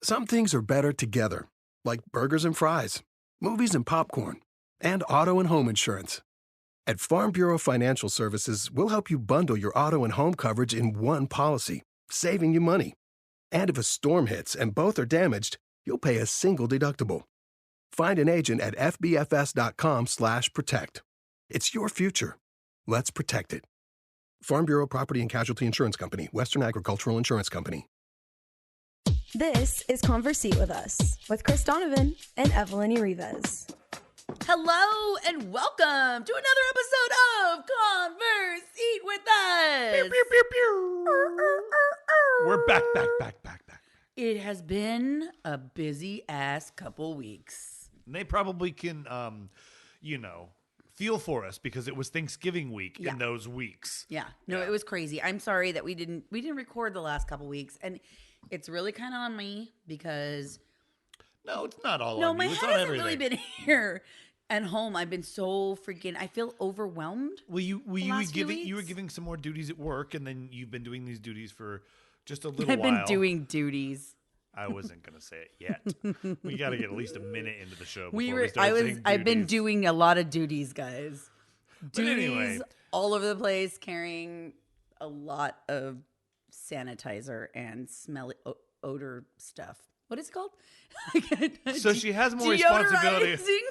Some things are better together, like burgers and fries, movies and popcorn, and auto and home insurance. At Farm Bureau Financial Services, we'll help you bundle your auto and home coverage in one policy, saving you money. And if a storm hits and both are damaged, you'll pay a single deductible. Find an agent at fbfs.com/protect. It's your future. Let's protect it. Farm Bureau Property and Casualty Insurance Company, Western Agricultural Insurance Company. This is Conversate with Us with Chris Donovan and Evelyn Chris. Hello and welcome to another episode of Conversate with Us. Pew, pew, pew, pew. We're back. It has been a busy ass couple weeks. And they probably can, feel for us because it was Thanksgiving week in those weeks. Yeah. No, it was crazy. I'm sorry that we didn't record the last couple weeks, and it's really kind of on me because No, it's not all on no, you. my It's head on hasn't everything. really been here at home. I've been so freaking. I feel overwhelmed. Well, you were last few giving some more duties at work, and then you've been doing these duties for just a little I've while. been doing duties. I wasn't gonna say it yet. We got to get at least a minute into the show. Before we start saying I've been duties. doing a lot of duties, guys. But anyway. All over the place, carrying a lot of sanitizer and smelly odor stuff. What is it called? So she has more responsibility. Deodorizing?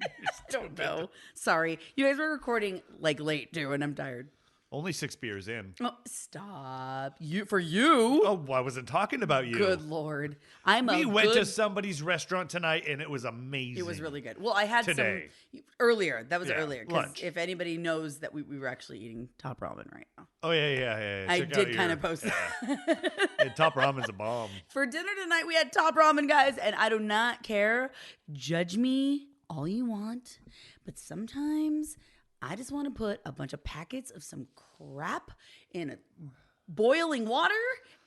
I don't know. Sorry. You guys were recording like late too, and I'm tired. Only 6 beers in. Oh, stop. You. Oh, I wasn't talking about you. Good Lord. We went to somebody's restaurant tonight, and it was amazing. It was really good. Well, I had today. some earlier. That was earlier. Because lunch. if anybody knows that we were actually eating top ramen right now. Oh, yeah. I Check out did kind of post that. Yeah, Top Ramen's a bomb. For dinner tonight, we had top ramen, guys, and I do not care. Judge me all you want, but sometimes I just want to put a bunch of packets of some crap in a boiling water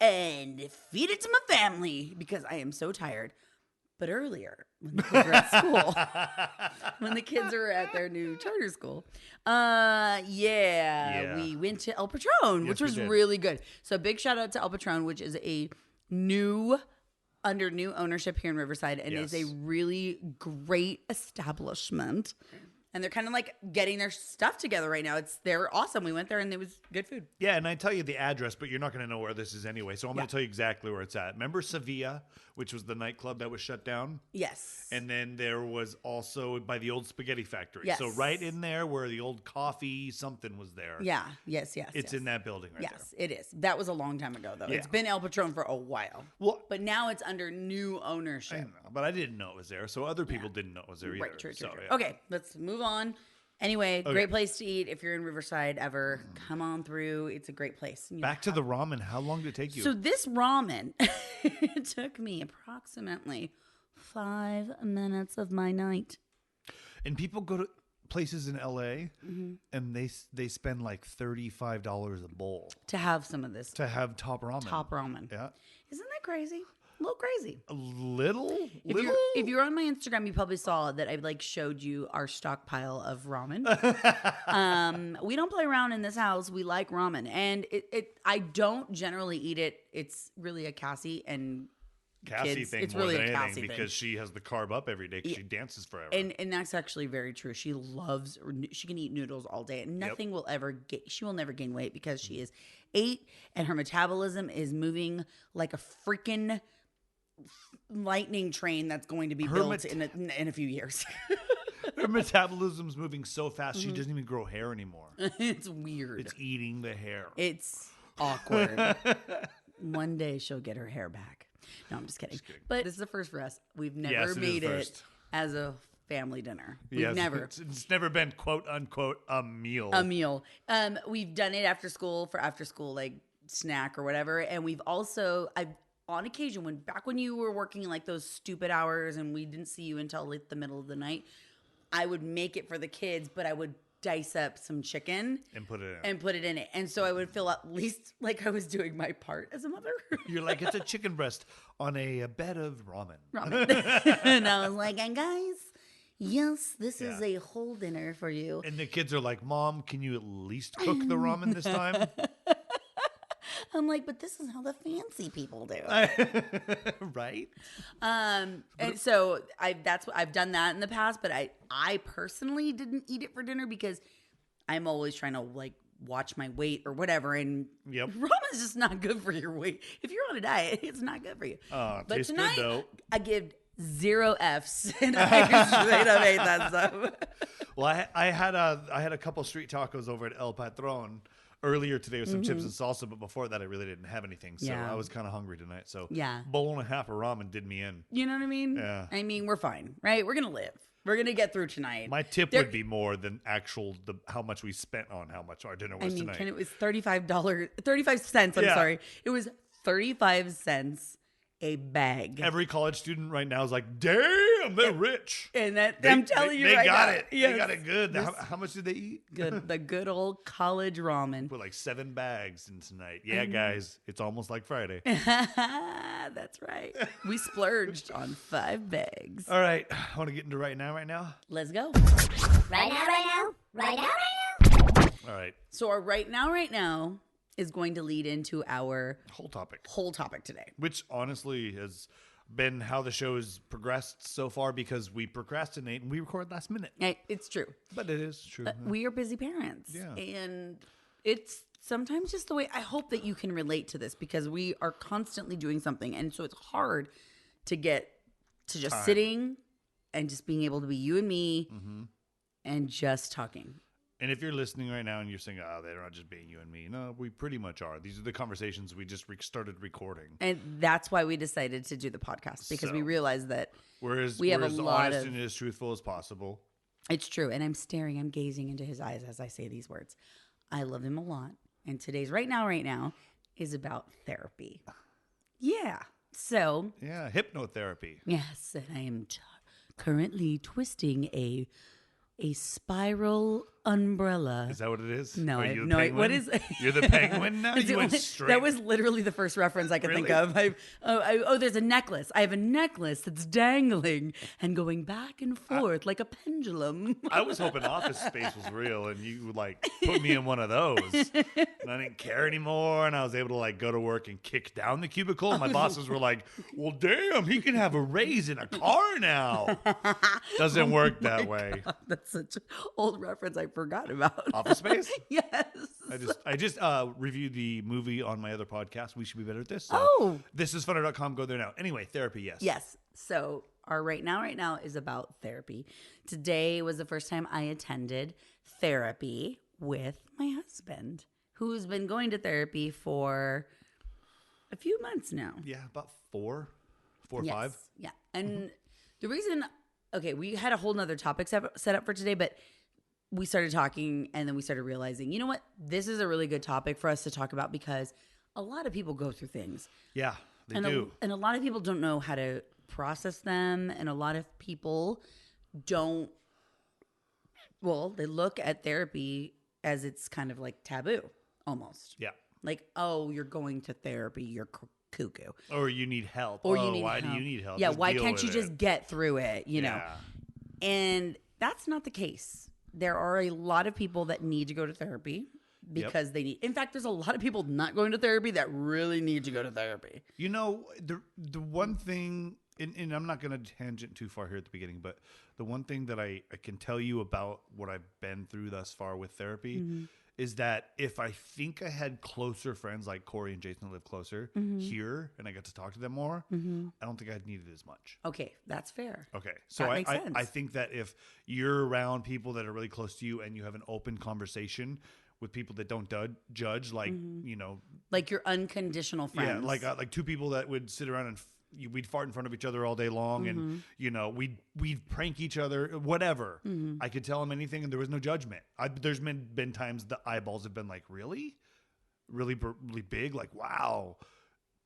and feed it to my family because I am so tired. But earlier, when the kids were at school, when the kids were at their new charter school, we went to El Patron, which was really good. So big shout out to El Patron, which is a under new ownership here in Riverside, and is a really great establishment. And they're kind of like getting their stuff together right now. They're awesome. We went there and it was good food. Yeah, and I tell you the address, but you're not going to know where this is anyway. So I'm going to tell you exactly where it's at. Remember Sevilla, which was the nightclub that was shut down? Yes. And then there was also by the old spaghetti factory. Yes. So right in there where the old coffee something was there. Yeah. Yes. It's in that building right there. Yes, it is. That was a long time ago, though. Yeah. It's been El Patron for a while. Well, but now it's under new I ownership. know, but I didn't know it was there. So other people didn't know it was there either. Right, true. Yeah. Okay, let's move on. Anyway, great place to eat if you're in Riverside ever. Come on through. It's a great place. Back to the ramen. How long did it take you? So this ramen, it took me approximately 5 minutes of my night. And people go to places in LA and they spend like $35 a bowl To have some of this. to have top ramen. Yeah. Isn't that crazy? A little crazy. A little? If you're on my Instagram, you probably saw that I showed you our stockpile of ramen. We don't play around in this house. We like ramen, and I don't generally eat it. It's really a Cassie and Cassie kids. thing It's more really than a anything Cassie thing. because she has the carb up every day because she dances forever. And that's actually very true. She can eat noodles all day, and nothing will ever she will never gain weight because she is 8 and her metabolism is moving like a freaking lightning train that's going to be built in a few years. Her metabolism's moving so fast she doesn't even grow hair anymore. It's weird. It's eating the hair. It's awkward. One day she'll get her hair back. No, I'm just kidding. But this is the first for us. We've never made it as a family dinner. We've never. It's never been quote unquote a meal. We've done it after school for after school like snack or whatever, and we've also on occasion back when you were working like those stupid hours and we didn't see you until like the middle of the night, I would make it for the kids, but I would dice up some chicken and put it in. And so I would feel at least like I was doing my part as a mother. You're like, it's a chicken breast on a bed of ramen. And I was like, and guys, yes, this is a whole dinner for you. And the kids are like, Mom, can you at least cook the ramen this time? I'm like, but this is how the fancy people do it. Right? And so I've done that in the past, but I personally didn't eat it for dinner because I'm always trying to like watch my weight or whatever, and ramen's just not good for your weight. If you're on a diet, it's not good for you. But tastes tonight, good though. I give 0 Fs, and I straight up ate that stuff. Well, I had a couple street tacos over at El Patron earlier today with some chips and salsa, but before that I really didn't have anything, so I was kind of hungry tonight. So bowl and a half of ramen did me in. You know what I mean? Yeah. I mean, we're fine, right? We're gonna live. We're gonna get through tonight. My tip would be more than how much we spent on how much our dinner was tonight. It was $35 cents. I'm sorry. It was 35 cents a bag. Every college student right now is like, damn, they're rich. And I'm telling you they right got now. it. Yes. They got it good. How much did they eat? The good old college ramen. Put like 7 bags in tonight. Yeah, guys, it's almost like Friday. That's right. We splurged on 5 bags. All right. I want to get into right now. Let's go. Right now. All right. So our right now is going to lead into our Whole topic today. Which honestly has been how the show has progressed so far because we procrastinate and we record last minute. It's true. But it is true. We are busy parents. Yeah. And it's sometimes just the way. I hope that you can relate to this because we are constantly doing something. And so it's hard to get to just sitting and just being able to be you and me and just talking. And if you're listening right now and you're saying, oh, they're not just being you and me. No, we pretty much are. These are the conversations we just started recording. And that's why we decided to do the podcast because we realized that we have a lot honest and as truthful as possible. It's true. And I'm gazing into his eyes as I say these words. I love him a lot. And today's right now is about therapy. Yeah. So. Yeah, hypnotherapy. Yes. And I am currently twisting a spiral umbrella. Is that what it is? No, Are I you have a no idea. penguin? What is You're the penguin now? You went straight. That was literally the first reference I could think of. There's a necklace. I have a necklace that's dangling and going back and forth like a pendulum. I was hoping Office Space was real and you would like put me in one of those. And I didn't care anymore and I was able to like go to work and kick down the cubicle. And my bosses were like, well, damn, he can have a raise in a car now. Doesn't work that way. God, that's such an old reference I forgot about. Office Space? Yes. I just reviewed the movie on my other podcast. We should be better at this. So thisisfunner.com. Go there now. Anyway, therapy, yes. Yes. So our right now is about therapy. Today was the first time I attended therapy with my husband, who's been going to therapy for a few months now. Yeah, about four or 5. Yeah. And the reason, we had a whole nother topic set up for today, but we started talking and then we started realizing, you know what? This is a really good topic for us to talk about because a lot of people go through things. Yeah, they do. And a lot of people don't know how to process them. And a lot of people they look at therapy as it's kind of like taboo almost. Yeah. Like, oh, you're going to therapy, you're cuckoo. Or you need help. Or why do you need help? Yeah, Just why deal can't you with just it. get through it, you know? And that's not the case. There are a lot of people that need to go to therapy because they need. In fact, there's a lot of people not going to therapy that really need to go to therapy. You know, the one thing, and I'm not going to tangent too far here at the beginning, but the one thing that I can tell you about what I've been through thus far with therapy is that if I think I had closer friends like Corey and Jason that live closer here and I got to talk to them more, I don't think I'd need it as much. Okay, that's fair. Okay, so That makes sense. I think that if you're around people that are really close to you and you have an open conversation with people that don't judge, like, you know. Like your unconditional friends. Yeah, like 2 people that would sit around and we'd fart in front of each other all day long and, you know, we'd prank each other, whatever. I could tell them anything and there was no judgment. There's been times the eyeballs have been like, really? Really, really big? Like, wow.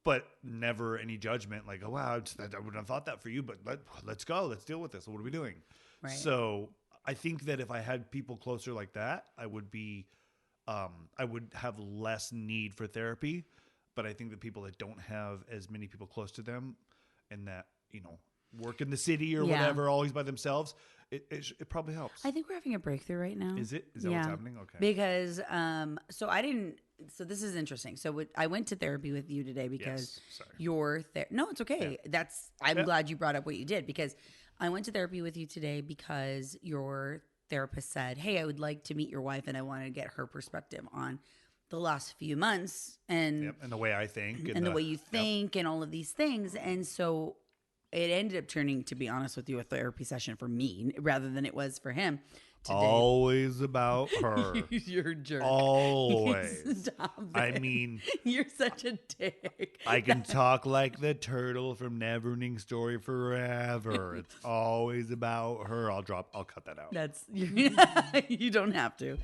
But never any judgment. Like, oh, wow, I wouldn't have thought that for you, but let's go. Let's deal with this. What are we doing? Right. So I think that if I had people closer like that, I would be, I would have less need for therapy. But I think that people that don't have as many people close to them and that, you know, work in the city or whatever, always by themselves, it probably helps. I think we're having a breakthrough right now. Is it? Is that what's happening? Okay. Because, so I didn't, so this is interesting. So I went to therapy with you today because sorry. no, it's okay. I'm glad you brought up what you did, because I went to therapy with you today because your therapist said, hey, I would like to meet your wife and I want to get her perspective on the last few months and and the way I think and the way you think and all of these things. And so it ended up turning, to be honest with you, a therapy session for me rather than it was for him today. Always about her. You're a jerk. Always. Stop I it. mean, You're such a dick. I can talk like the turtle from Neverending Story forever. It's always about her. I'll cut that out. That's you don't have to.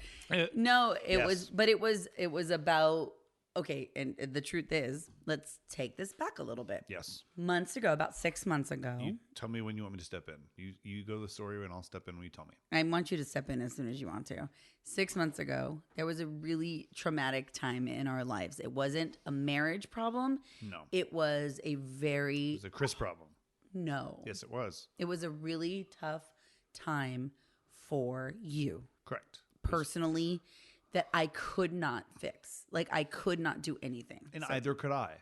No, it was about, okay, and the truth is, let's take this back a little bit. Yes. Months ago, about 6 months ago. You tell me when you want me to step in. You go to the story and I'll step in when you tell me. I want you to step in as soon as you want to. 6 months ago, there was a really traumatic time in our lives. It wasn't a marriage problem. No. It was a It was a Chris problem. No. Yes, it was. It was a really tough time for you. Correct. Personally, that I could not fix. Like, I could not do anything. And either could I.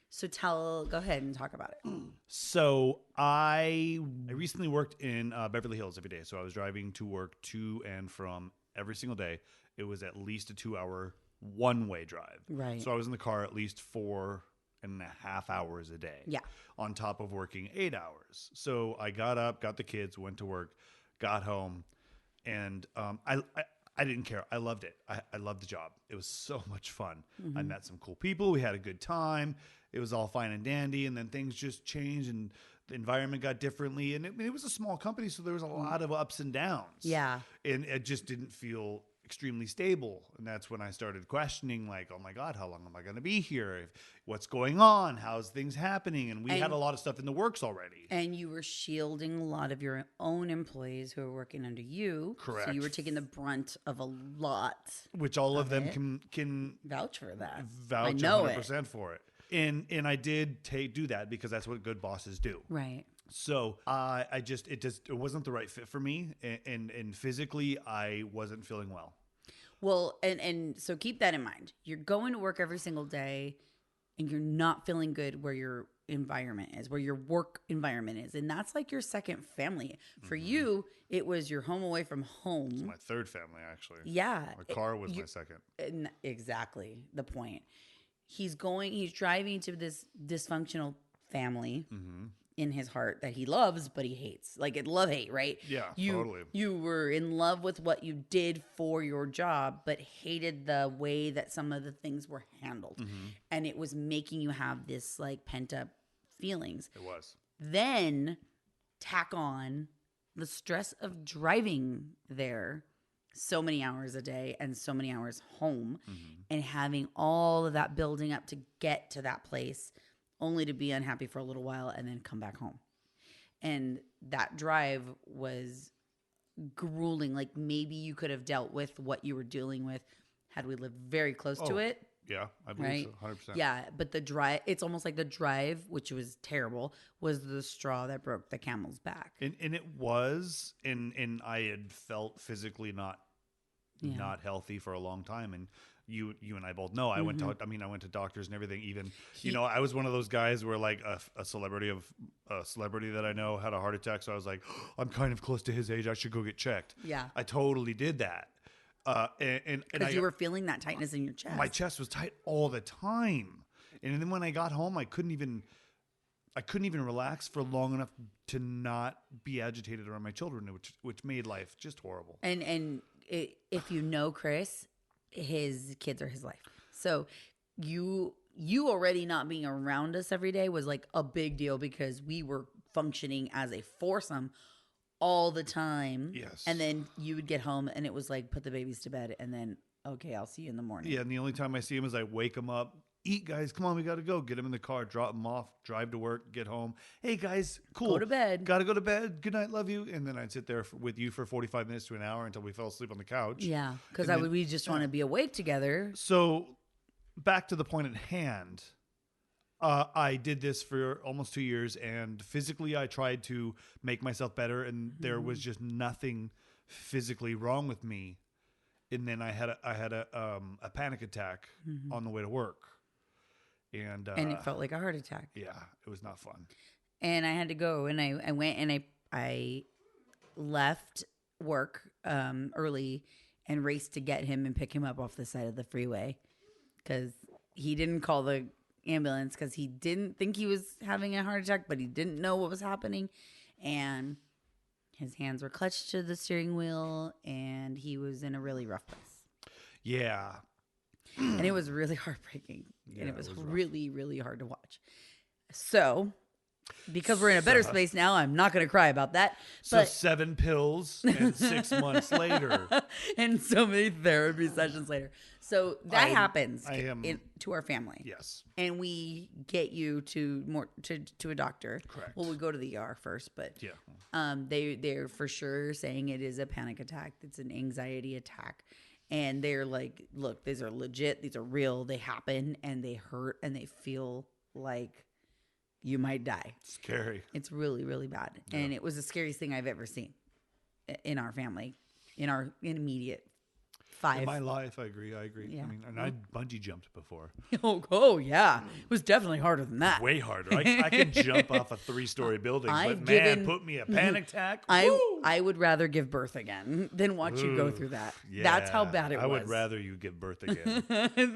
So go ahead and talk about it. So I recently worked in Beverly Hills every day. So I was driving to work to and from every single day. It was at least a 2-hour one-way drive. Right. So I was in the car at least 4.5 hours a day. Yeah. On top of working 8 hours. So I got up, got the kids, went to work, got home, and I didn't care. I loved it. I loved the job. It was so much fun. I met some cool people. We had a good time. It was all fine and dandy. And then things just changed and the environment got differently. And it was a small company, so there was a lot of ups and downs. Yeah. And it just didn't feel extremely stable. And that's when I started questioning, like, oh my God, how long am I going to be here? What's going on? How's things happening? And we had a lot of stuff in the works already. And you were shielding a lot of your own employees who were working under you. Correct. So you were taking the brunt of a lot. Which all of them can Vouch for that. vouch I know 100% for it. And I did do that because that's what good bosses do. Right. So it wasn't the right fit for me, and physically I wasn't feeling well. Well, and so keep that in mind. You're going to work every single day and you're not feeling good where your environment is, where your work environment is. And that's like your second family. For you, it was your home away from home. It's my third family, actually. Yeah. My car was my second. Exactly the point. He's driving to this dysfunctional family in his heart that he loves, but he hates. Like, love-hate, right? Yeah, totally. You were in love with what you did for your job, but hated the way that some of the things were handled. And it was making you have this, like, pent-up feelings. It was. Then tack on the stress of driving there so many hours a day and so many hours home and having all of that building up to get to that place, only to be unhappy for a little while and then come back home. And that drive was grueling. Like, maybe you could have dealt with what you were dealing with had we lived very close to it. Yeah, I believe Right? so, 100%. Yeah, but the drive, it's almost like the drive, which was terrible, was the straw that broke the camel's back. And it was, and I had felt physically not healthy for a long time. And you and I both know I went to doctors and everything. Even I was one of those guys where, like, a celebrity that I know had a heart attack, so I was like, oh, I'm kind of close to his age, I should go get checked. Yeah. I totally did that. And Because you were feeling that tightness in your chest. My chest was tight all the time. And then when I got home, I couldn't even relax for long enough to not be agitated around my children, which made life just horrible. And if you know Chris, his kids are his life. So you already not being around us every day was like a big deal because we were functioning as a foursome all the time. Yes. And then you would get home and it was like, put the babies to bed and then, okay, I'll see you in the morning. Yeah, and the only time I see him is I wake him up. Eat, guys. Come on, we got to go. Get him in the car, drop him off, drive to work, get home. Hey, guys, cool. Go to bed. Got to go to bed. Good night, love you. And then I'd sit there with you for 45 minutes to an hour until we fell asleep on the couch. Yeah, because we just want to be awake together. So back to the point at hand. I did this for almost 2 years, and physically I tried to make myself better, and there was just nothing physically wrong with me. and then I had a panic attack on the way to work, and it felt like a heart attack. Yeah, it was not fun. And I had to go, and I went, and I left work early and raced to get him and pick him up off the side of the freeway because he didn't call the ambulance because he didn't think he was having a heart attack, but he didn't know what was happening. And his hands were clutched to the steering wheel, and he was in a really rough place. Yeah. And it was really heartbreaking. Yeah, and it was really, really hard to watch. So, because we're in a better space now, I'm not going to cry about that. So 7 pills and 6 months later. And so many therapy sessions later. So that happens to our family. Yes. And we get you to a doctor. Correct. Well, we go to the ER first, but they're for sure saying it is a panic attack. It's an anxiety attack. And they're like, look, these are legit. These are real. They happen and they hurt and they feel like you might die. Scary. It's really, really bad. Yeah. And it was the scariest thing I've ever seen in our family, in our immediate 5. In my life, I agree. Yeah. I mean, and I bungee jumped before. Oh, yeah. It was definitely harder than that. Way harder. I could jump off a 3-story building, but put me a panic attack. I would rather give birth again than watch you go through that. Yeah, that's how bad it was. I would rather you give birth again.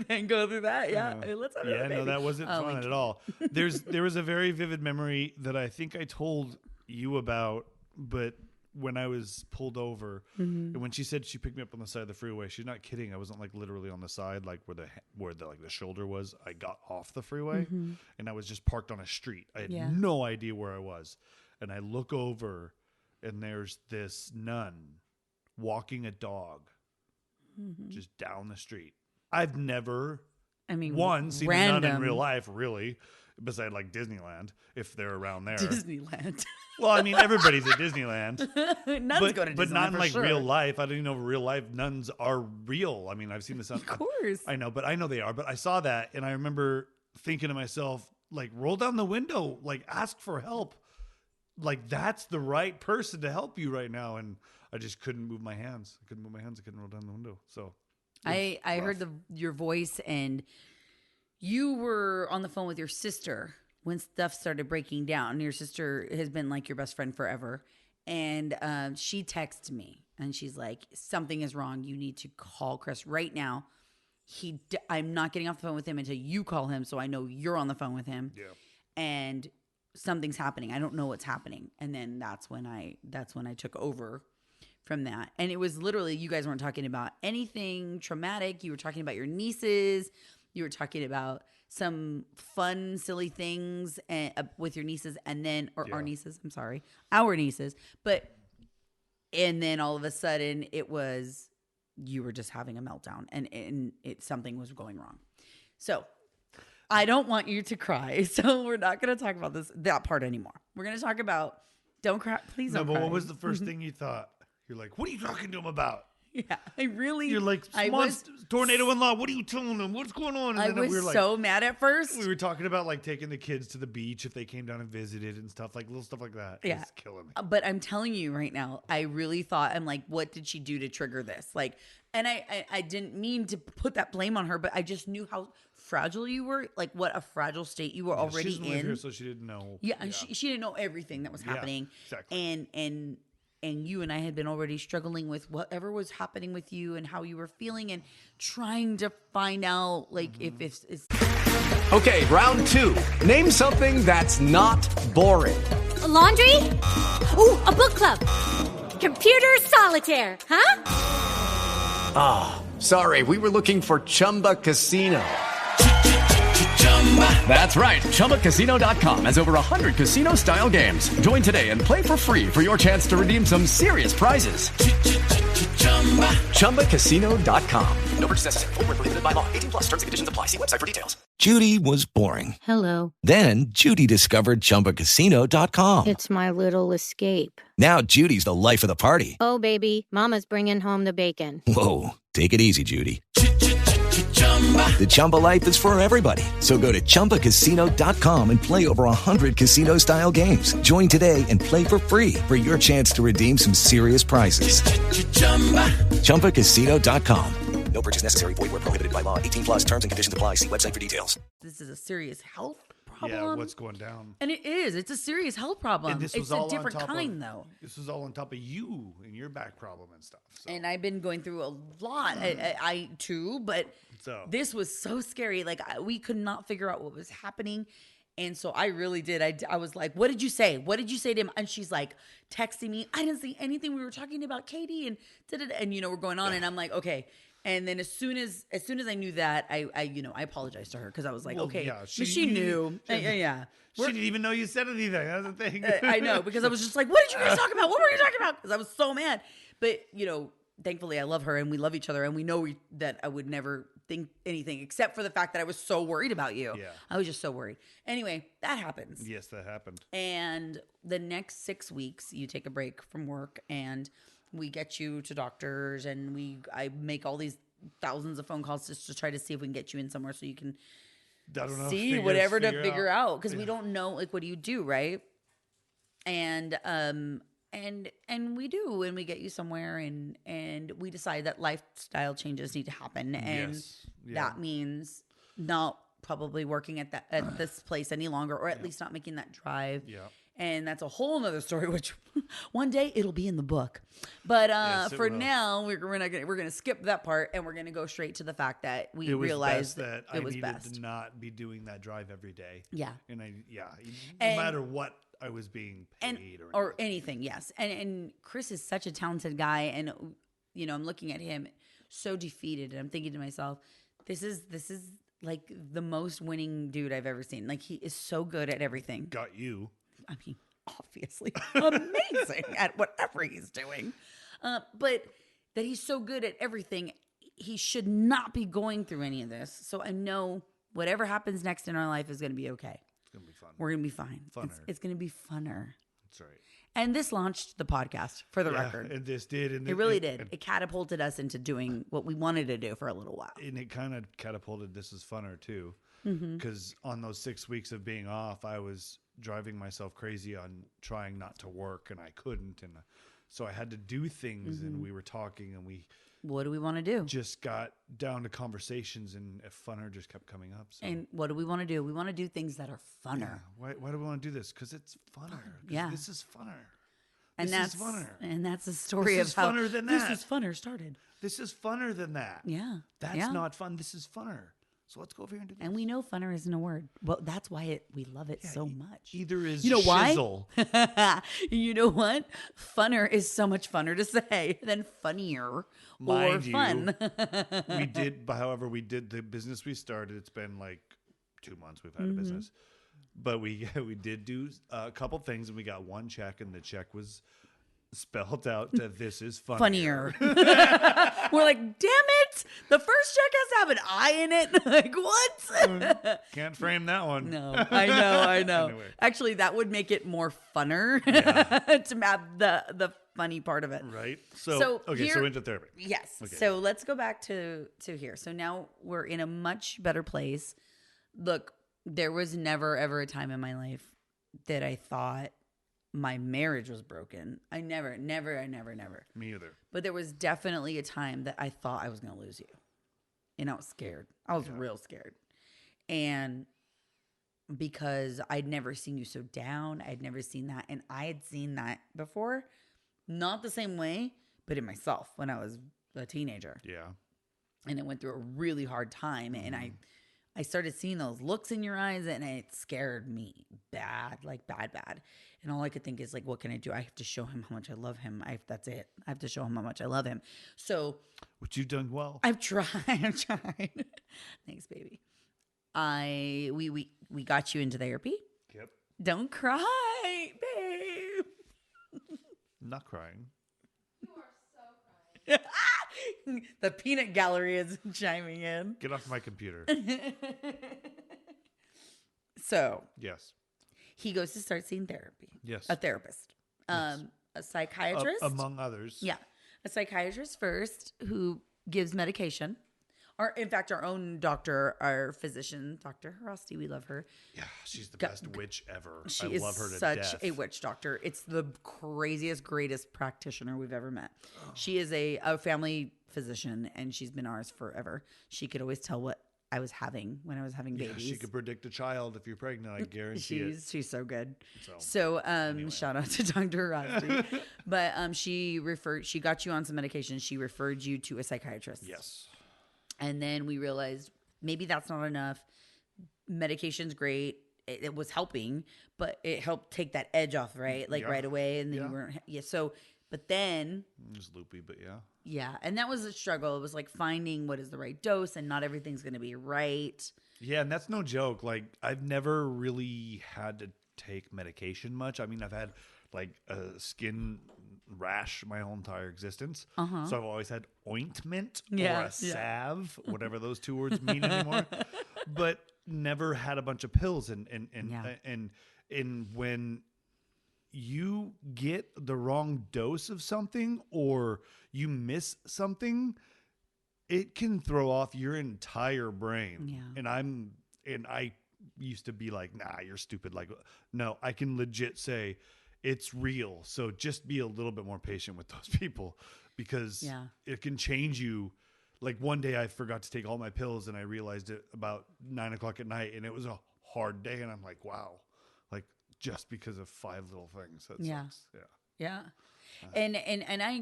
than go through that. Yeah. Let's have a baby. No, that wasn't fun at all. There was a very vivid memory that I think I told you about, but when I was pulled over, and when she said she picked me up on the side of the freeway, she's not kidding. I wasn't like literally on the side, like where the shoulder was. I got off the freeway, and I was just parked on a street. I had no idea where I was, and I look over, and there's this nun walking a dog, just down the street. I've never, seen a nun in real life, really. Beside like Disneyland, if they're around there. Disneyland. Well, I mean, everybody's at Disneyland. Nuns go to Disneyland, but not in like sure. real life. I don't even know if real life nuns are real. I mean, I've seen this. Of course. I know, but I know they are. But I saw that, and I remember thinking to myself, like, roll down the window, like, ask for help. Like, that's the right person to help you right now. And I just couldn't move my hands. I couldn't roll down the window. So I heard your voice, and you were on the phone with your sister when stuff started breaking down. Your sister has been like your best friend forever. And she texted me and she's like, something is wrong. You need to call Chris right now. I'm not getting off the phone with him until you call him. So I know you're on the phone with him. Yeah. And something's happening. I don't know what's happening. And then that's when I took over from that. And it was literally, you guys weren't talking about anything traumatic. You were talking about your nieces. You were talking about some fun, silly things with your nieces, and then, our nieces, I'm sorry, our nieces. And then all of a sudden it was, you were just having a meltdown and something was going wrong. So I don't want you to cry. So we're not going to talk about that part anymore. We're going to talk about, don't cry. Please don't cry. No, but what was the first thing you thought? You're like, what are you talking to him about? Yeah, You're like, tornado in law. What are you telling them? What's going on? And I was so mad at first. We were talking about like taking the kids to the beach if they came down and visited and stuff, like little stuff like that. Yeah, it's killing me. But I'm telling you right now, I really thought, I'm like, what did she do to trigger this? Like, and I didn't mean to put that blame on her, but I just knew how fragile you were, like what a fragile state you were already she doesn't live here, so she didn't know. Yeah, and she didn't know everything that was happening. Yeah, exactly. And you and I had been already struggling with whatever was happening with you and how you were feeling and trying to find out, like, if it's... Okay, round 2. Name something that's not boring. A laundry? Ooh, a book club. Computer solitaire, huh? Ah, sorry, we were looking for Chumba Casino. That's right. ChumbaCasino.com has over 100 casino-style games. Join today and play for free for your chance to redeem some serious prizes. ChumbaCasino.com. No purchase necessary. Void where prohibited by law. 18+ terms and conditions apply. See website for details. Judy was boring. Hello. Then Judy discovered ChumbaCasino.com. It's my little escape. Now Judy's the life of the party. Oh, baby, mama's bringing home the bacon. Whoa, take it easy, Judy. The Chumba life is for everybody. So go to ChumbaCasino.com and play over 100 casino-style games. Join today and play for free for your chance to redeem some serious prizes. ChumbaCasino.com. No purchase necessary. Void where prohibited by law. 18 plus terms and conditions apply. See website for details. This is a serious health problem. Yeah, what's going down? And it is. It's a serious health problem. And this was it's all a different on top kind, though. This was all on top of you and your back problem and stuff. So. And I've been going through a lot. I too, but this was so scary. Like, we could not figure out what was happening. And so I really did. I was like, what did you say? What did you say to him? And she's like texting me. I didn't see anything. We were talking about Katie and and we're going on. And I'm like, okay. And then as soon as I knew that, I apologized to her because I was like, okay, yeah, she knew. Yeah. She didn't even know you said anything. That's the thing. I know, because I was just like, what did you guys talk about? What were you talking about? Because I was so mad. But, thankfully I love her and we love each other and we know that I would never think anything except for the fact that I was so worried about you. Yeah. I was just so worried. Anyway, that happens. Yes, that happened. And the next 6 weeks, you take a break from work and we get you to doctors and I make all these thousands of phone calls just to try to see if we can get you in somewhere so you can see whatever to figure out. Because we don't know, like, what do you do, right? And we do, and we get you somewhere, and we decide that lifestyle changes need to happen, and that means not probably working at this place any longer, or at least not making that drive. Yeah. And that's a whole nother story, which one day it'll be in the book. But for now, we're gonna skip that part, and we're gonna go straight to the fact that we realized that it was best to not be doing that drive every day. Yeah. And no matter what I was being paid or anything, yes. And Chris is such a talented guy, and I'm looking at him so defeated, and I'm thinking to myself, this is like the most winning dude I've ever seen. Like, he is so good at everything. Got you. I mean, obviously amazing at whatever he's doing. But that he's so good at everything, he should not be going through any of this. So I know whatever happens next in our life is going to be okay. It's going to be fun. We're going to be fine. Funner. It's going to be funner. That's right. And this launched the podcast, for the record. And this did. It really did. It catapulted us into doing what we wanted to do for a little while. And it kind of catapulted This Is Funner, too. Because on those 6 weeks of being off, I was driving myself crazy on trying not to work, and I couldn't. And so I had to do things, and we were talking, and what do we want to do? Just got down to conversations, and funner just kept coming up. So. And what do we want to do? We want to do things that are funner. Yeah. Why do we want to do this? Because it's funner. Yeah. This is funner. And this is funner. And that's the story this of how funner than that. This is funner started. This is funner than that. Yeah. That's not fun. This is funner. So let's go over here and do this. And we know funner isn't a word. Well, that's why we love it so much. Either is shizzle. Why? You know what? Funner is so much funner to say than funnier or fun. We did the business we started. It's been like 2 months we've had a business. But we did do a couple things, and we got one check, and the check was spelled out that this is funnier. We're like, damn it! The first check has to have an I in it. Like, what? Can't frame that one. No, I know. Anyway. Actually, that would make it more funner to have the funny part of it. Right. So into therapy. Yes. Okay. So let's go back to here. So now we're in a much better place. Look, there was never ever a time in my life that I thought my marriage was broken. I never. Me either. But there was definitely a time that I thought I was going to lose you. And I was scared. I was real scared. And because I'd never seen you so down, I'd never seen that. And I had seen that before, not the same way, but in myself when I was a teenager. Yeah. And I went through a really hard time. And I started seeing those looks in your eyes, and it scared me bad. And all I could think is, like, what can I do? I have to show him how much I love him. That's it. I have to show him how much I love him. So, which you've done well. I've tried. Thanks, baby. We got you into therapy. Yep. Don't cry, babe. I'm not crying. The peanut gallery is chiming in. Get off my computer. So. Yes. He goes to start seeing therapy. Yes. A therapist. Yes. A psychiatrist. Among others. Yeah. A psychiatrist first who gives medication. In fact, our own doctor, our physician, Dr. Harasti, we love her. Yeah, she's the best witch ever. She I is love her to such death. a witch doctor. It's the craziest, greatest practitioner we've ever met. She is a family physician, and she's been ours forever. She could always tell what I was having when I was having babies. Yeah, she could predict a child if you're pregnant. I guarantee it. She's so good. So anyway. Shout out to Dr. Harasti. But she got you on some medication. She referred you to a psychiatrist. Yes. And then we realized maybe that's not enough. Medication's great. It was helping, but it helped take that edge off, right? Like right away. And then you weren't, so, but then. It was loopy, but yeah. Yeah. And that was a struggle. It was like finding what is the right dose, and not everything's going to be right. Yeah. And that's no joke. Like, I've never really had to take medication much. I mean, I've had like a skin rash my whole entire existence. So I've always had ointment or a salve, whatever those two words mean anymore, but never had a bunch of pills. And when you get the wrong dose of something or you miss something, it can throw off your entire brain. Yeah. And I used to be like, nah, you're stupid. Like, no, I can legit say it's real. So just be a little bit more patient with those people, because it can change you. Like, one day I forgot to take all my pills and I realized it about 9:00 at night, and it was a hard day. And I'm like, wow, like, just because of 5 little things. That sucks. Yeah. And I,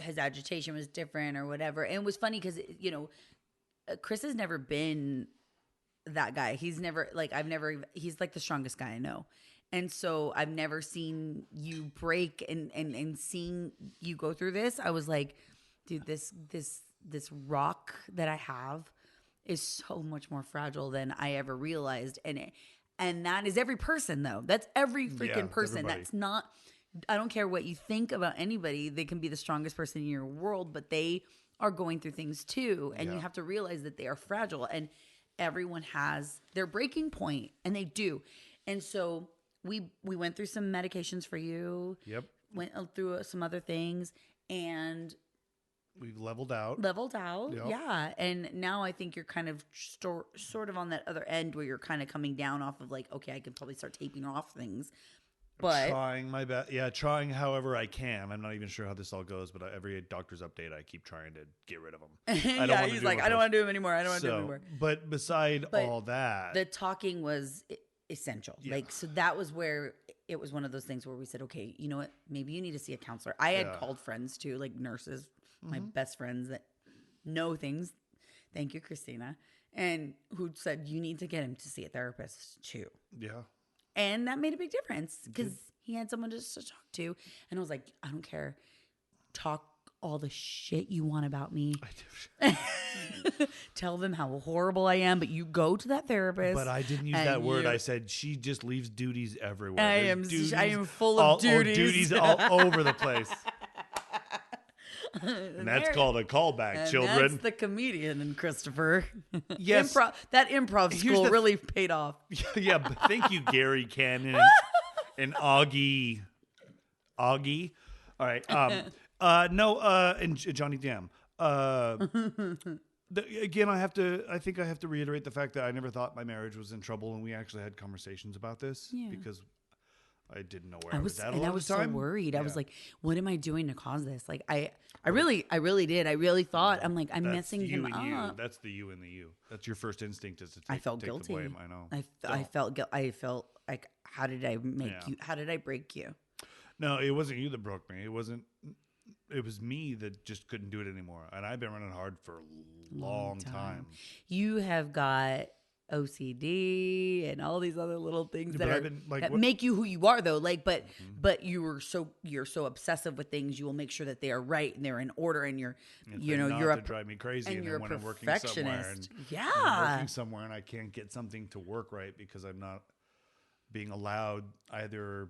his agitation was different or whatever. And it was funny because, Chris has never been that guy. He's never like, he's like the strongest guy I know. And so I've never seen you break and seeing you go through this. I was like, dude, this rock that I have is so much more fragile than I ever realized. And that is every person, though. That's every freaking person. Everybody. That's not, I don't care what you think about anybody. They can be the strongest person in your world, but they are going through things too. And you have to realize that they are fragile, and everyone has their breaking point, and they do. And so we went through some medications for you. Yep. Went through some other things, and we've leveled out. Yep. Yeah. And now I think you're kind of sort of on that other end where you're kind of coming down off of like, okay, I can probably start taping off things. But trying my best. Yeah, trying however I can. I'm not even sure how this all goes, but every doctor's update, I keep trying to get rid of them. He's like, I don't want to do them anymore. I don't want to do them anymore. But beside all that, the talking was essential. Yeah. Like, so that was where it was one of those things where we said, okay, you know what? Maybe you need to see a counselor. I had called friends too, like nurses, my best friends that know things. Thank you, Christina. And who said, you need to get him to see a therapist too. Yeah. And that made a big difference because he had someone just to talk to. And I was like, I don't care. Talk all the shit you want about me. I do. Tell them how horrible I am, but you go to that therapist. But I didn't use that word. I said she just leaves duties everywhere. I am full of duties. Duties all over the place. And that's called a callback, and children. That's the comedian in Christopher. Yes. That improv school really paid off. Yeah, but thank you, Gary Cannon and Augie. All right. And Johnny Dam. Again, I think I have to reiterate the fact that I never thought my marriage was in trouble, and we actually had conversations about this because I didn't know where I was at a lot of the time. I was so worried. I was like, what am I doing to cause this? Like, I really did. I really thought, I'm like, I'm messing him up. That's the you and the you. That's your first instinct is to take, I felt take guilty. the blame. I know. I felt guilt. I felt like, how did I make you? How did I break you? No, it wasn't you that broke me. It was me that just couldn't do it anymore. And I've been running hard for a long time. You have got OCD and all these other little things that make you who you are, though. Like, but you're so obsessive with things. You will make sure that they are right and they're in order, and you're to drive me crazy. And you're a when I'm working perfectionist. I'm working somewhere and I can't get something to work right because I'm not being allowed either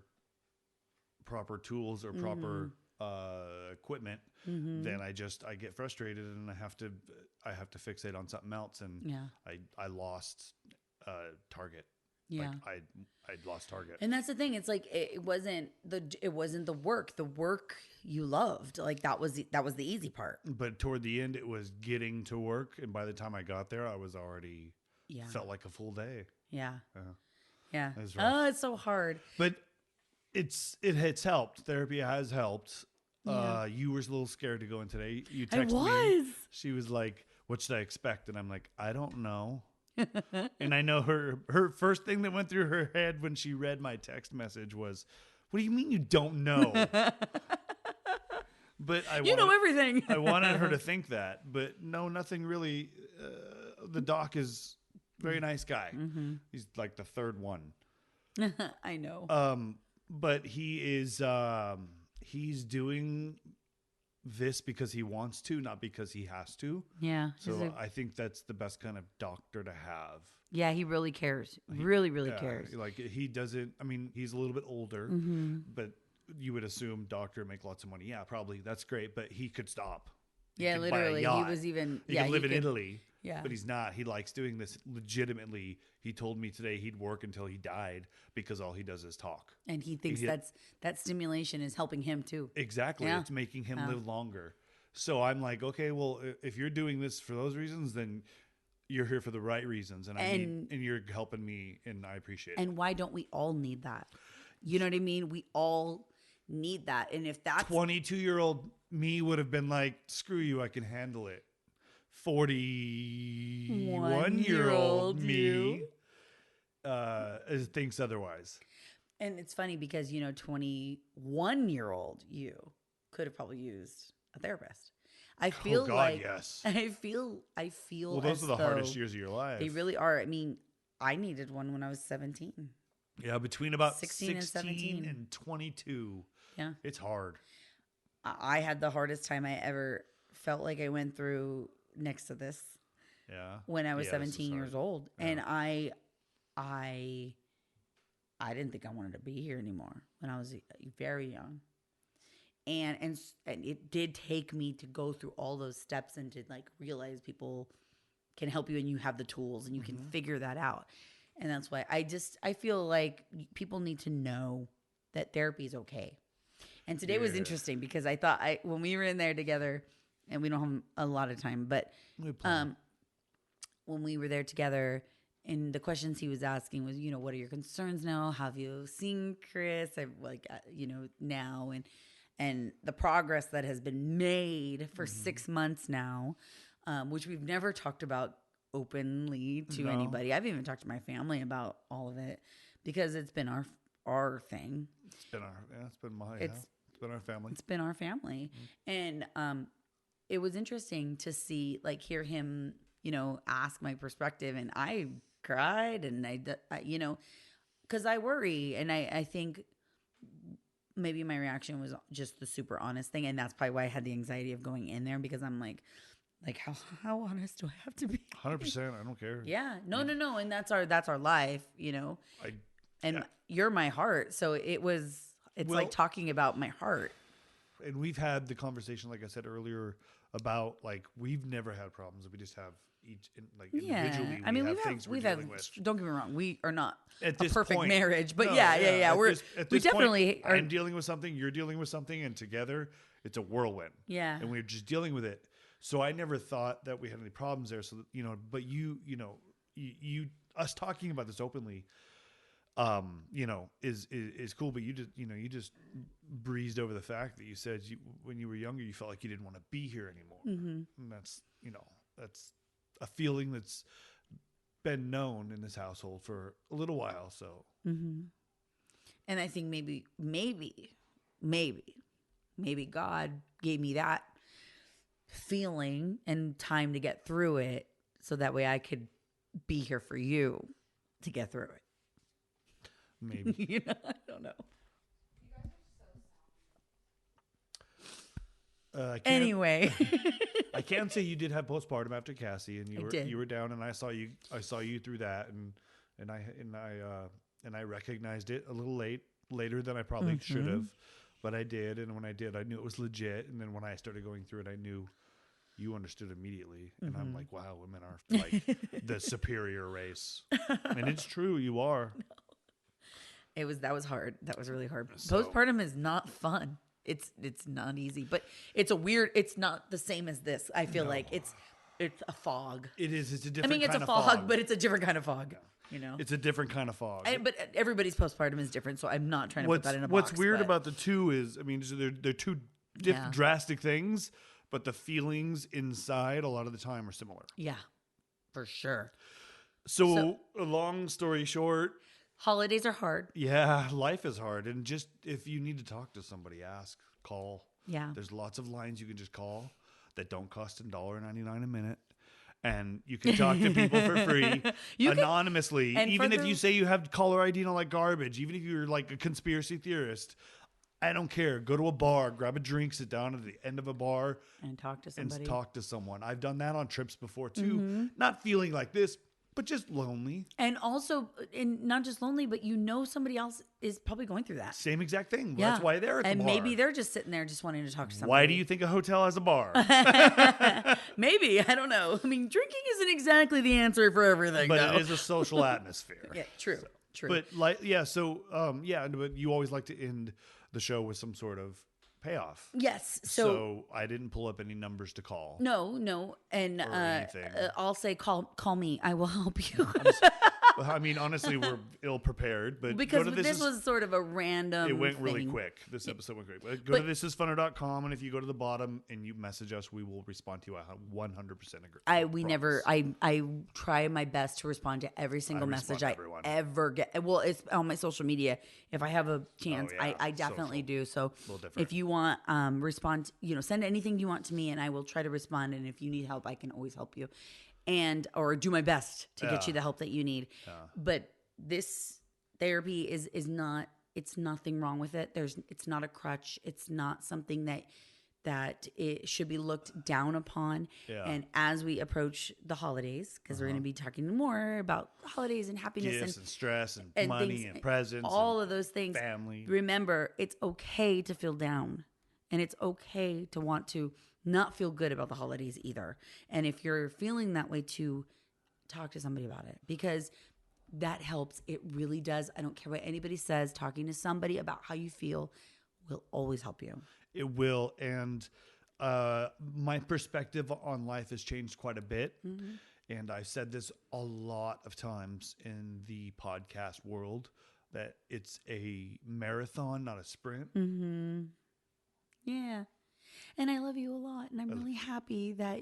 proper tools or proper equipment, then I get frustrated and I have to fixate on something else, and I lost target. Yeah. Like I'd lost target. And that's the thing. It's like it wasn't the work. The work you loved. Like that was the easy part. But toward the end, it was getting to work, and by the time I got there, I was already felt like a full day. Yeah. Uh-huh. Yeah. It was rough. Oh, it's so hard. But it's helped. Therapy has helped. Yeah. You were a little scared to go in today. You I texted was. me. She was like, "What should I expect?" And I'm like, "I don't know." And I know her first thing that went through her head when she read my text message was, "What do you mean you don't know?" But You know everything. I wanted her to think that, but no, nothing really. The doc is a very nice guy. Mm-hmm. He's like the third one. I know. But he is he's doing this because he wants to, not because he has to. Yeah. So I think that's the best kind of doctor to have. Yeah, he really cares. Really Yeah, cares. Like he doesn't. I mean, he's a little bit older, Mm-hmm. but you would assume doctor make lots of money. Yeah, probably that's great, but he could stop. He Yeah, could buy a literally. He yacht. was even. He yeah, could live in Italy. Yeah. But he's not. He likes doing this legitimately. He told me today he'd work until he died because all he does is talk. And he thinks that stimulation is helping him too. Exactly. Yeah. It's making him live longer. So I'm like, okay, well, if you're doing this for those reasons, then you're here for the right reasons. And you're helping me, and I appreciate it. And why don't we all need that? You know what I mean? We all need that. And if that's 22-year-old me would have been like, screw you, I can handle it. 41-year-old me thinks otherwise. And it's funny because, 21-year-old you could have probably used a therapist. I feel yes. I feel Well, those are the hardest years of your life. They really are. I mean, I needed one when I was 17. Yeah, between about 16 and 17. and 22. Yeah. It's hard. I had the hardest time I ever felt like I went through next to this. Yeah. When I was Yeah, 17 years old. Yeah. And I didn't think I wanted to be here anymore when I was very young. And it did take me to go through all those steps and to like realize people can help you and you have the tools and you can figure that out. And that's why I feel like people need to know that therapy is okay. And today was interesting because I thought when we were in there together, and we don't have a lot of time, but when we were there together, and the questions he was asking was, what are your concerns now? Have you seen Chris? Now and the progress that has been made for 6 months now, which we've never talked about openly to anybody. I've even talked to my family about all of it because it's been our thing. It's been our family. It's been our family. And it was interesting to see, like, hear him, ask my perspective, and I cried, and I because I worry, and I think maybe my reaction was just the super honest thing, and that's probably why I had the anxiety of going in there, because I'm like how honest do I have to be? 100%. I don't care. Yeah. No. And that's our life, and you're my heart. So it's like talking about my heart. And we've had the conversation, like I said earlier, about like we've never had problems. We just have individually. I mean, we've had. Don't get me wrong, we are not a perfect marriage, but yeah. We definitely are. I'm dealing with something. You're dealing with something, and together it's a whirlwind. Yeah, and we're just dealing with it. So I never thought that we had any problems there. So but you us talking about this openly, is cool. But you just breezed over the fact that you said when you were younger, you felt like you didn't want to be here anymore. Mm-hmm. And that's a feeling that's been known in this household for a little while. So, and I think maybe God gave me that feeling and time to get through it, so that way I could be here for you to get through it. Maybe. I don't know. Anyway, I can say you did have postpartum after Cassie, and you were down, and I saw you through that, and I recognized it a little later than I probably should have, but I did, and when I did, I knew it was legit, and then when I started going through it, I knew you understood immediately. And I'm like, wow, women are like the superior race. And it's true, you are. No. That was hard. That was really hard. Postpartum is not fun. It's not easy, but it's not the same as this. I feel like it's a fog. It is. It's a different kind of fog. It's a fog, but it's a different kind of fog. Yeah. You know, it's a different kind of fog. But everybody's postpartum is different, so I'm not trying to put that in a box. What's weird about the two is, I mean, they're two drastic things, but the feelings inside a lot of the time are similar. Yeah, for sure. So a long story short, holidays are hard. Yeah, life is hard, and just if you need to talk to somebody, ask, call. Yeah, there's lots of lines you can just call that don't cost $1.99 a minute. And you can talk to people for free, anonymously. Even if you say you have caller ID and all like garbage, even if you're like a conspiracy theorist, I don't care. Go to a bar, grab a drink, sit down at the end of a bar. And talk to somebody. And talk to someone. I've done that on trips before too. Not feeling like this, but just lonely. And also, not just lonely, but somebody else is probably going through that. Same exact thing. Yeah. That's why they're at the bar. And maybe they're just sitting there just wanting to talk to somebody. Why do you think a hotel has a bar? Maybe. I don't know. I mean, drinking isn't exactly the answer for everything, but it is a social atmosphere. Yeah, true. True. But but you always like to end the show with some sort of payoff. Yes. So I didn't pull up any numbers to call. No. And I'll say call me. I will help you. I mean, honestly, we're ill prepared, but because this was sort of a random. It went really quick. This episode went quick. Go to thisisfunner.com, and if you go to the bottom and you message us, we will respond to you. I 100% agree. I try my best to respond to every single message I ever get. Well, it's on my social media. If I have a chance, I definitely do. So if you want respond, send anything you want to me, and I will try to respond. And if you need help, I can always help you. Or do my best to get you the help that you need. Yeah. But this therapy is not, it's nothing wrong with it. It's not a crutch. It's not something that it should be looked down upon. Yeah. And as we approach the holidays, because we're going to be talking more about holidays and happiness gifts and stress and money and presents, all of those things. Family. Remember, it's okay to feel down, and it's okay to want to not feel good about the holidays either. And if you're feeling that way too, talk to somebody about it, because that helps. It really does. I don't care what anybody says. Talking to somebody about how you feel will always help you. It will. And my perspective on life has changed quite a bit. Mm-hmm. And I've said this a lot of times in the podcast world, that it's a marathon, not a sprint. Mm-hmm. Yeah. And I love you a lot. And I'm really happy that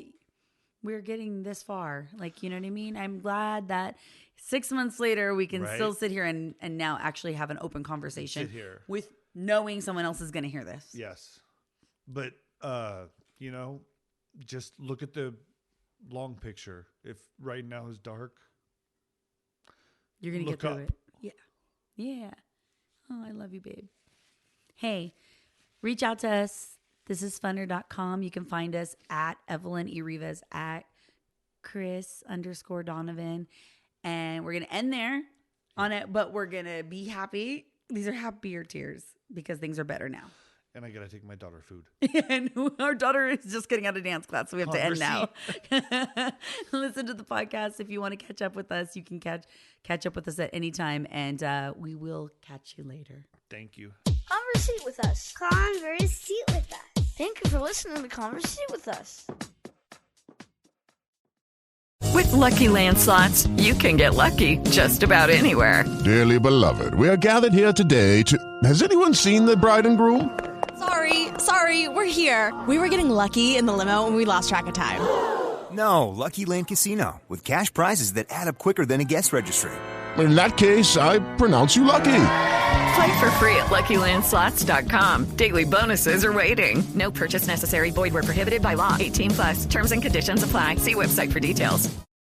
we're getting this far. Like, you know what I mean? I'm glad that 6 months later, we can still sit here and now actually have an open conversation with knowing someone else is going to hear this. Yes. But, just look at the long picture. If right now is dark, you're going to get through it. Yeah. Yeah. Oh, I love you, babe. Hey, reach out to us. Thisisfunner.com. You can find us at Evelyn E. Rivas, at Chris_Donovan. And we're going to end there on it, but we're going to be happy. These are happier tears because things are better now. And I got to take my daughter food. And our daughter is just getting out of dance class, so we have to end now. Listen to the podcast. If you want to catch up with us, you can catch up with us at any time, and we will catch you later. Thank you. Conversate with us. Conversate with us. Thank you for listening to Conversate with us. With Lucky Land Slots, you can get lucky just about anywhere. Dearly beloved, we are gathered here today to... Has anyone seen the bride and groom? Sorry, we're here. We were getting lucky in the limo and we lost track of time. No, Lucky Land Casino, with cash prizes that add up quicker than a guest registry. In that case, I pronounce you lucky. Play for free at LuckyLandSlots.com. Daily bonuses are waiting. No purchase necessary. Void where prohibited by law. 18+. Terms and conditions apply. See website for details.